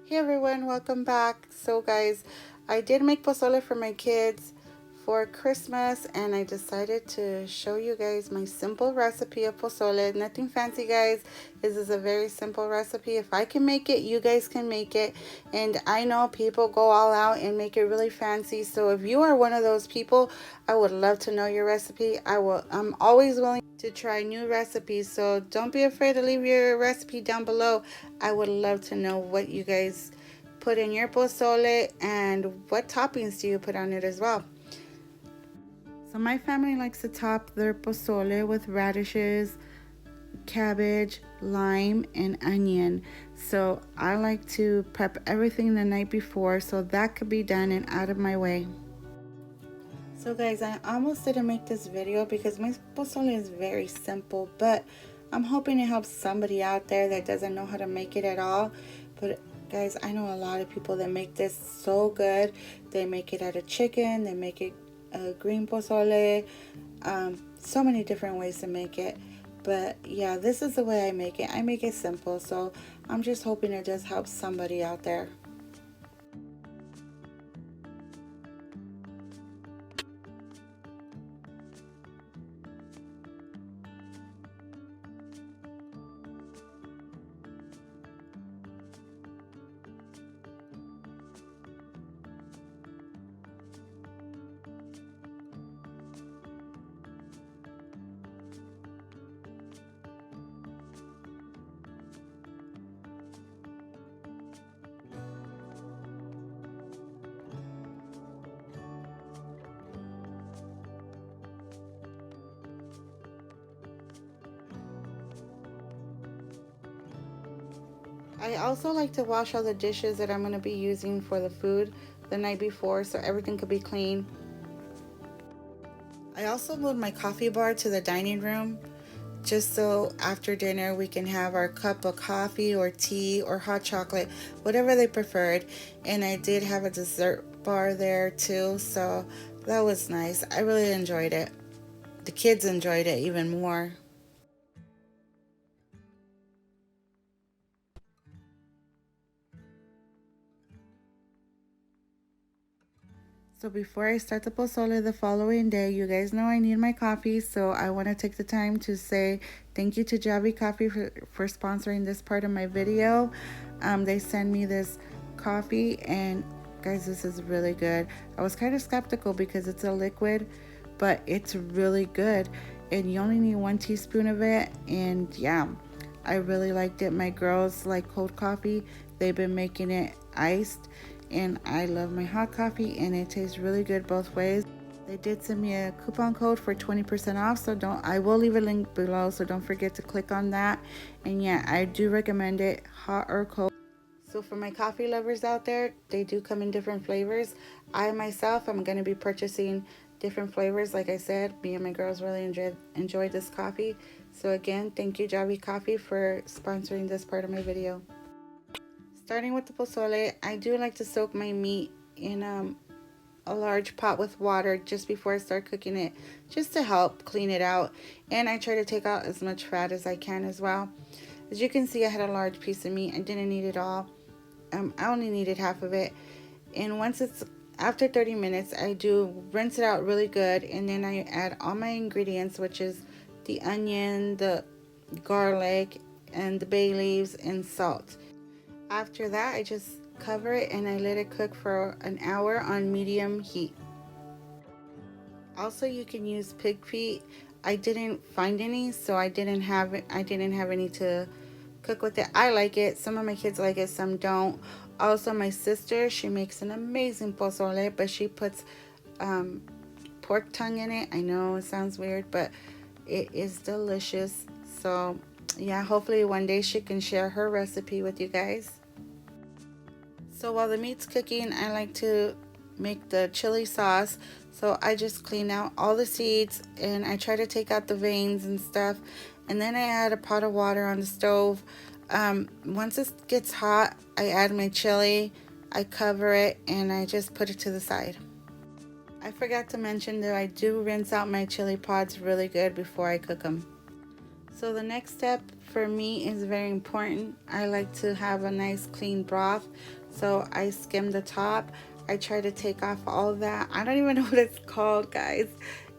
Hey everyone, welcome back. So guys, I did make pozole for my kids for Christmas and I decided to show you guys my simple recipe of pozole. Nothing fancy guys, this is a very simple recipe. If I can make it, you guys can make it. And I know people go all out and make it really fancy. So if you are one of those people, I would love to know your recipe. I'm always willing to try new recipes, so don't be afraid to leave your recipe down below. I would love to know what you guys put in your pozole and what toppings do you put on it as well. So my family likes to top their pozole with radishes, cabbage, lime, and onion. So I like to prep everything the night before so that could be done and out of my way. So guys, I almost didn't make this video because my pozole is very simple, but I'm hoping it helps somebody out there that doesn't know how to make it at all. But guys, I know a lot of people that make this so good. They make it out of chicken, they make it green pozole, so many different ways to make it. But yeah, this is the way I make it. I make it simple, so I'm just hoping it just helps somebody out there. I also like to wash all the dishes that I'm going to be using for the food the night before so everything could be clean. I also moved my coffee bar to the dining room just so after dinner we can have our cup of coffee or tea or hot chocolate, whatever they preferred. And I did have a dessert bar there too, so that was nice. I really enjoyed it. The kids enjoyed it even more. So before I start the pozole the following day, you guys know I need my coffee, so I want to take the time to say thank you to Javy Coffee for sponsoring this part of my video. They send me this coffee, and guys, this is really good. I was kind of skeptical because it's a liquid, but it's really good, and you only need 1 teaspoon of it, and yeah, I really liked it. My girls like cold coffee. They've been making it iced, and I love my hot coffee, and it tastes really good both ways. They did send me a coupon code for 20% off, so I will leave a link below, so don't forget to click on that. And yeah, I do recommend it, hot or cold. So for my coffee lovers out there, they do come in different flavors. I myself am going to be purchasing different flavors. Like I said, me and my girls really enjoyed this coffee. So again, thank you Javy Coffee for sponsoring this part of my video. Starting with the pozole, I do like to soak my meat in a large pot with water just before I start cooking it, just to help clean it out. And I try to take out as much fat as I can as well. As you can see, I had a large piece of meat. I didn't need it all. I only needed half of it. And once it's after 30 minutes, I do rinse it out really good, and then I add all my ingredients, which is the onion, the garlic, and the bay leaves and salt. After that, I just cover it and I let it cook for an hour on medium heat. Also, you can use pig feet. I didn't find any, so I didn't have any to cook with it. I like it. Some of my kids like it, some don't. Also, my sister, she makes an amazing pozole, but she puts pork tongue in it. I know it sounds weird, but it is delicious. So yeah, hopefully one day she can share her recipe with you guys. So while the meat's cooking, I like to make the chili sauce. So I just clean out all the seeds and I try to take out the veins and stuff. And then I add a pot of water on the stove. Once it gets hot, I add my chili, I cover it, and I just put it to the side. I forgot to mention that I do rinse out my chili pods really good before I cook them. So the next step for me is very important. I like to have a nice clean broth, so I skim the top. I try to take off all that. I don't even know what it's called, guys.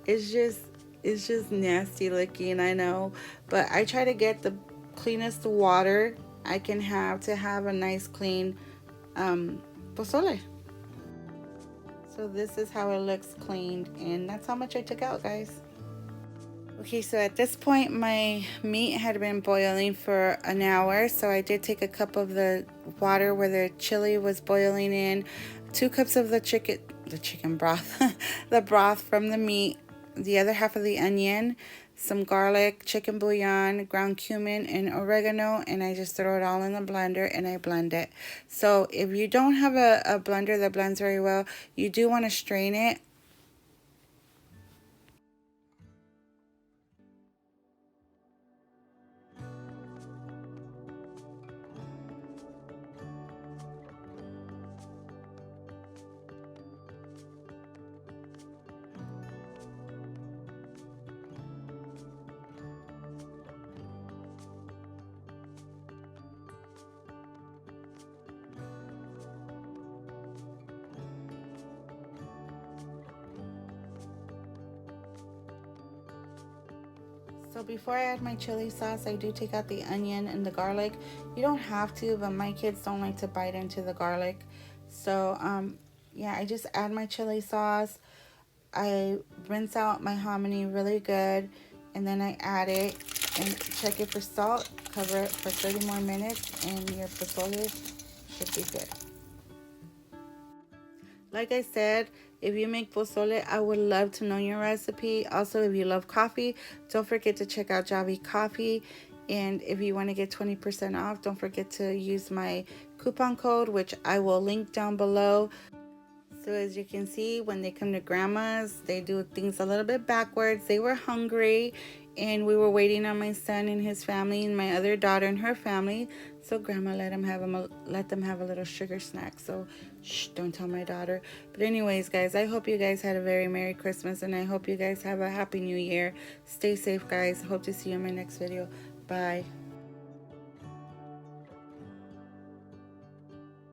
It's just it's just nasty looking, I know, but I try to get the cleanest water I can have to have a nice clean pozole. So this is how it looks cleaned, and that's how much I took out, guys. Okay, so at this point my meat had been boiling for an hour, so I did take a cup of the water where the chili was boiling in, 2 cups of the chicken broth, the broth from the meat, the other half of the onion, some garlic, chicken bouillon, ground cumin, and oregano, and I just throw it all in the blender and I blend it. So if you don't have a blender that blends very well, you do want to strain it. So before I add my chili sauce, I do take out the onion and the garlic. You don't have to, but my kids don't like to bite into the garlic. So yeah, I just add my chili sauce. I rinse out my hominy really good, and then I add it and check it for salt. Cover it for 30 more minutes, and your pozole should be good. Like I said, if you make pozole, I would love to know your recipe. Also, if you love coffee, don't forget to check out Javy Coffee. And if you want to get 20% off, don't forget to use my coupon code, which I will link down below. So as you can see, when they come to grandma's, they do things a little bit backwards. They were hungry, and we were waiting on my son and his family and my other daughter and her family. So grandma let them have a little sugar snack. So shh, don't tell my daughter. But anyways, guys, I hope you guys had a very Merry Christmas, and I hope you guys have a Happy New Year. Stay safe, guys. Hope to see you in my next video. Bye.